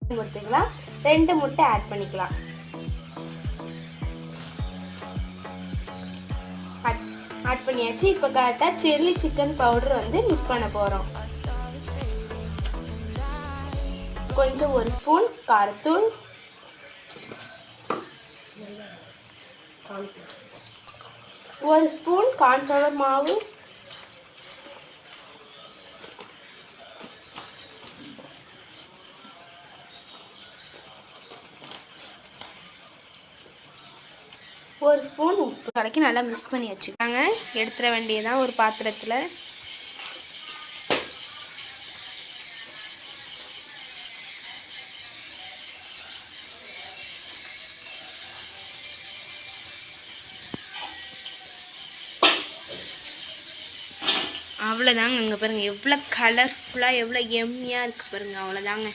கொடுத்துக்கலாம். 2 முட்டை ஆட் பண்ணிக்கலாம். ஆட் பண்ணியாச்சு. இப்போ கரெக்டாக சில்லி சிக்கன் பவுடர் வந்து மிக்ஸ் பண்ண போகிறோம். கொஞ்சம் 1 ஸ்பூன் காரத்தூள், 1 ஸ்பூன் கார்ன்ஃப்ளவர் மாவு, 1 ஸ்பூன் உப்பு கலக்கி நல்லா மிக்ஸ் பண்ணி வச்சுக்காங்க. எடுத்துட வேண்டியதான் ஒரு பாத்திரத்தில். அவ்வளோதாங்க. இங்கே பாருங்கள் எவ்வளோ கலர்ஃபுல்லாக எவ்வளோ எம்மியாக இருக்குது பாருங்கள். அவ்வளோதாங்க.